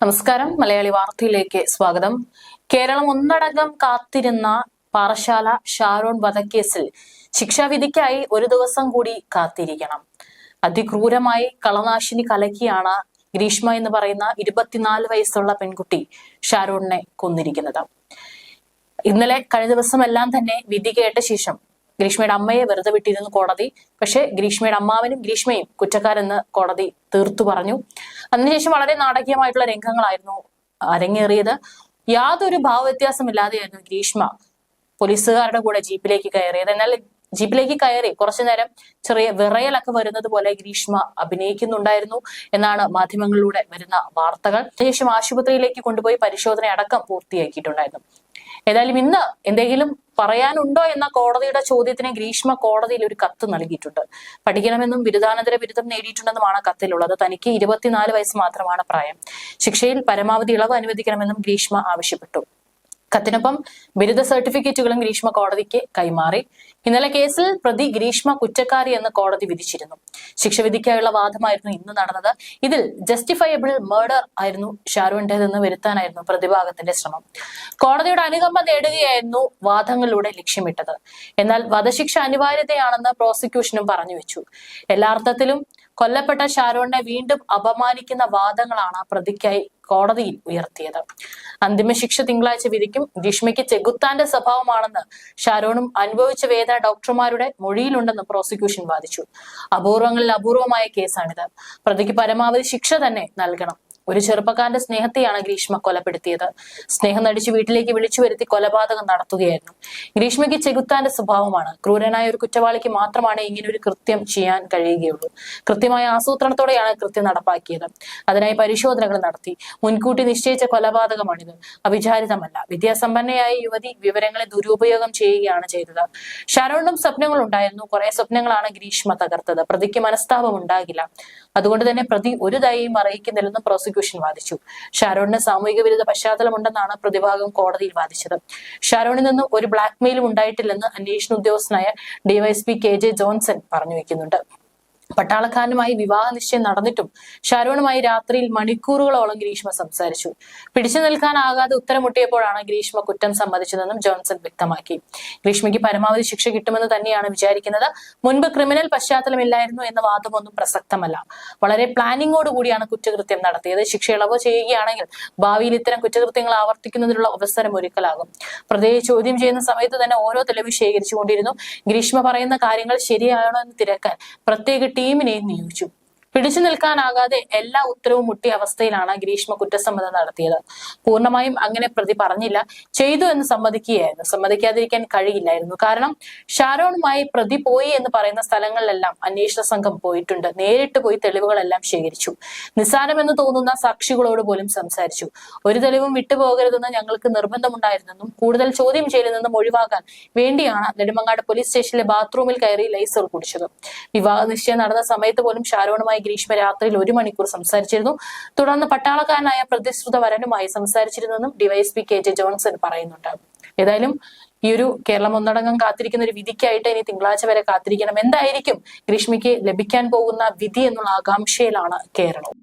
നമസ്കാരം. മലയാളി വാർത്തയിലേക്ക് സ്വാഗതം. കേരളം ഒന്നടങ്കം കാത്തിരുന്ന പാറശാല ഷാരോൺ വധക്കേസിൽ ശിക്ഷാവിധിക്കായി ഒരു ദിവസം കൂടി കാത്തിരിക്കണം. അതിക്രൂരമായി കളനാശിനി കലക്കിയാണ് ഗ്രീഷ്മ എന്ന് പറയുന്ന 24 വയസ്സുള്ള പെൺകുട്ടി ഷാരോണിനെ കൊന്നിരിക്കുന്നത്. ഇന്നലെ കഴിഞ്ഞ ദിവസമെല്ലാം തന്നെ വിധി കേട്ട ശേഷം ഗ്രീഷ്മയുടെ അമ്മയെ വെറുതെ വിട്ടിരുന്നു കോടതി. പക്ഷേ ഗ്രീഷ്മയുടെ അമ്മാവനും ഗ്രീഷ്മയും കുറ്റക്കാരെന്ന് കോടതി തീർത്തു പറഞ്ഞു. അതിനുശേഷം വളരെ നാടകീയമായിട്ടുള്ള രംഗങ്ങളായിരുന്നു അരങ്ങേറിയത്. യാതൊരു ഭാവവ്യത്യാസമില്ലാതെയായിരുന്നു ഗ്രീഷ്മ പോലീസുകാരുടെ കൂടെ ജീപ്പിലേക്ക് കയറിയത്. എന്നാൽ ജീപ്പിലേക്ക് കയറി കുറച്ചു നേരം ചെറിയ വിറയലൊക്കെ വരുന്നത് പോലെ ഗ്രീഷ്മ അഭിനയിക്കുന്നുണ്ടായിരുന്നു എന്നാണ് മാധ്യമങ്ങളിലൂടെ വരുന്ന വാർത്തകൾ. അതിനുശേഷം ആശുപത്രിയിലേക്ക് കൊണ്ടുപോയി പരിശോധന അടക്കം പൂർത്തിയാക്കിയിട്ടുണ്ടായിരുന്നു. ഏതായാലും ഇന്ന് എന്തെങ്കിലും പറയാനുണ്ടോ എന്ന കോടതിയുടെ ചോദ്യത്തിന് ഗ്രീഷ്മ കോടതിയിൽ ഒരു കത്ത് നൽകിയിട്ടുണ്ട്. പഠിക്കണമെന്നും ബിരുദാനന്തര ബിരുദം നേടിയിട്ടുണ്ടെന്നുമാണ് കത്തിലുള്ളത്. തനിക്ക് 24 വയസ്സ് മാത്രമാണ് പ്രായം. ശിക്ഷയിൽ പരമാവധി ഇളവ് അനുവദിക്കണമെന്നും ഗ്രീഷ്മ ആവശ്യപ്പെട്ടു. കത്തിനൊപ്പം ബിരുദ സർട്ടിഫിക്കറ്റുകളും ഗ്രീഷ്മ കോടതിക്ക് കൈമാറി. ഇന്നലെ കേസിൽ പ്രതി ഗ്രീഷ്മ കുറ്റക്കാരി എന്ന് കോടതി വിധിച്ചിരുന്നു. ശിക്ഷവിധിക്കായുള്ള വാദമായിരുന്നു ഇന്ന് നടന്നത്. ഇതിൽ ജസ്റ്റിഫയബിൾ മർഡർ ആയിരുന്നു ഷാരോണിന്റേതെന്ന് വരുത്താനായിരുന്നു പ്രതിഭാഗത്തിന്റെ ശ്രമം. കോടതിയുടെ അനുകമ്പ നേടുകയായിരുന്നു വാദങ്ങളിലൂടെ ലക്ഷ്യമിട്ടത്. എന്നാൽ വധശിക്ഷ അനിവാര്യതയാണെന്ന് പ്രോസിക്യൂഷനും പറഞ്ഞു വെച്ചു. എല്ലാ അർത്ഥത്തിലും കൊല്ലപ്പെട്ട ഷാരോണിനെ വീണ്ടും അപമാനിക്കുന്ന വാദങ്ങളാണ് പ്രതിക്കായി കോടതിയിൽ ഉയർത്തിയത്. അന്തിമ ശിക്ഷ തിങ്കളാഴ്ച വിധിക്കും. ഗ്രീഷ്മയ്ക്ക് ചെകുത്താന്റെ സ്വഭാവമാണെന്ന് ഷാരോണും അനുഭവിച്ച വേദന ഡോക്ടർമാരുടെ മൊഴിയിലുണ്ടെന്ന് പ്രോസിക്യൂഷൻ വാദിച്ചു. അപൂർവങ്ങളിൽ അപൂർവമായ കേസാണിത്. പ്രതിക്ക് പരമാവധി ശിക്ഷ തന്നെ നൽകണം. ഒരു ചെറുപ്പക്കാരന്റെ സ്നേഹത്തെയാണ് ഗ്രീഷ്മ കൊലപ്പെടുത്തിയത്. സ്നേഹം നടിച്ച് വീട്ടിലേക്ക് വിളിച്ചു വരുത്തി കൊലപാതകം നടത്തുകയായിരുന്നു. ഗ്രീഷ്മയ്ക്ക് ചെകുത്താന്റെ സ്വഭാവമാണ്. ക്രൂരനായ ഒരു കുറ്റവാളിക്ക് മാത്രമാണ് ഇങ്ങനെ ഒരു കൃത്യം ചെയ്യാൻ കഴിയുകയുള്ളൂ. കൃത്യമായ ആസൂത്രണത്തോടെയാണ് കൃത്യം നടപ്പാക്കിയത്. അതിനായി പരിശോധനകൾ നടത്തി. മുൻകൂട്ടി നിശ്ചയിച്ച കൊലപാതകമാണിത്. അവിചാരിതമല്ല. വിദ്യാസമ്പന്നയായ യുവതി വിവരങ്ങളെ ദുരുപയോഗം ചെയ്യുകയാണ് ചെയ്തത്. ഷാരോണിനും സ്വപ്നങ്ങൾ ഉണ്ടായിരുന്നു. കുറെ സ്വപ്നങ്ങളാണ് ഗ്രീഷ്മ തകർത്തത്. പ്രതിക്ക് മനസ്താപം ഉണ്ടാകില്ല. അതുകൊണ്ട് തന്നെ പ്രതി ഒരു ദയയും അറിയിക്കുന്നില്ലെന്ന് പ്രോസിക്യൂഷൻ വാദിച്ചു. ഷാരോണിന് സാമൂഹിക വിരുദ്ധ പശ്ചാത്തലമുണ്ടെന്നാണ് പ്രതിഭാഗം കോടതിയിൽ വാദിച്ചത്. ഷാരോണിൽ നിന്നും ഒരു ബ്ലാക്ക് മെയിലും ഉണ്ടായിട്ടില്ലെന്ന് അന്വേഷണ ഉദ്യോഗസ്ഥനായ ഡിവൈഎസ്പി KJ ജോൺസൺ പറഞ്ഞു വെക്കുന്നുണ്ട്. പട്ടാളക്കാരനുമായി വിവാഹ നിശ്ചയം നടന്നിട്ടും ഷാരോണുമായി രാത്രിയിൽ മണിക്കൂറുകളോളം ഗ്രീഷ്മ സംസാരിച്ചു. പിടിച്ചു നിൽക്കാനാകാതെ ഉത്തരമുട്ടിയപ്പോഴാണ് ഗ്രീഷ്മ കുറ്റം സമ്മതിച്ചതെന്നും ജോൺസൺ വ്യക്തമാക്കി. ഗ്രീഷ്മയ്ക്ക് പരമാവധി ശിക്ഷ കിട്ടുമെന്ന് തന്നെയാണ് വിചാരിക്കുന്നത്. മുൻപ് ക്രിമിനൽ പശ്ചാത്തലമില്ലായിരുന്നു എന്ന വാദമൊന്നും പ്രസക്തമല്ല. വളരെ പ്ലാനിങ്ങോടുകൂടിയാണ് കുറ്റകൃത്യം നടത്തിയത്. ശിക്ഷ ഇളവ് ചെയ്യുകയാണെങ്കിൽ ഭാവിയിൽ ഇത്തരം കുറ്റകൃത്യങ്ങൾ ആവർത്തിക്കുന്നതിനുള്ള അവസരം ഒരുക്കലാകും. പ്രതിയെ ചോദ്യം ചെയ്യുന്ന സമയത്ത് തന്നെ ഓരോ തെളിവ് ശേഖരിച്ചുകൊണ്ടിരുന്നു. ഗ്രീഷ്മ പറയുന്ന കാര്യങ്ങൾ ശരിയാണോ എന്ന് തിരക്കാൻ പ്രത്യേക ടീമിനെ നിയോഗിച്ചു. പിടിച്ചു നിൽക്കാനാകാതെ എല്ലാ ഉത്തരവും മുട്ടിയ അവസ്ഥയിലാണ് ഗ്രീഷ്മ കുറ്റസമ്മതം നടത്തിയത്. പൂർണ്ണമായും അങ്ങനെ പ്രതി പറഞ്ഞില്ല, ചെയ്തു എന്ന് സമ്മതിക്കുകയായിരുന്നു. സമ്മതിക്കാതിരിക്കാൻ കഴിയില്ലായിരുന്നു. കാരണം ഷാരോണുമായി പ്രതി പോയി എന്ന് പറയുന്ന സ്ഥലങ്ങളിലെല്ലാം അന്വേഷണ സംഘം പോയിട്ടുണ്ട്. നേരിട്ട് പോയി തെളിവുകളെല്ലാം ശേഖരിച്ചു. നിസ്സാരമെന്ന് തോന്നുന്ന സാക്ഷികളോട് പോലും സംസാരിച്ചു. ഒരു തെളിവും വിട്ടുപോകരുതെന്ന് ഞങ്ങൾക്ക് നിർബന്ധമുണ്ടായിരുന്നെന്നും കൂടുതൽ ചോദ്യം ചെയ്യലിൽ നിന്നും ഒഴിവാക്കാൻ വേണ്ടിയാണ് നെടുമങ്ങാട് പോലീസ് സ്റ്റേഷനിലെ ബാത്റൂമിൽ കയറി ലൈസോൾ കുടിച്ചത്. വിവാഹ നിശ്ചയം നടന്ന സമയത്ത് പോലും ഷാരോണുമായി ഗ്രീഷ്മ രാത്രിയിൽ 1 മണിക്കൂർ സംസാരിച്ചിരുന്നു. തുടർന്ന് പട്ടാളക്കാരനായ പ്രതിശ്രുത വരനുമായി സംസാരിച്ചിരുന്നെന്നും ഡിവൈഎസ്പി KJ ജോൺസൺ പറയുന്നുണ്ട്. ഏതായാലും ഈ ഒരു കേരളം ഒന്നടങ്കം കാത്തിരിക്കുന്ന ഒരു വിധിക്കായിട്ട് ഇനി തിങ്കളാഴ്ച വരെ കാത്തിരിക്കണം. എന്തായിരിക്കും ഗ്രീഷ്മയ്ക്ക് ലഭിക്കാൻ പോകുന്ന വിധി എന്നുള്ള ആകാംക്ഷയിലാണ് കേരളം.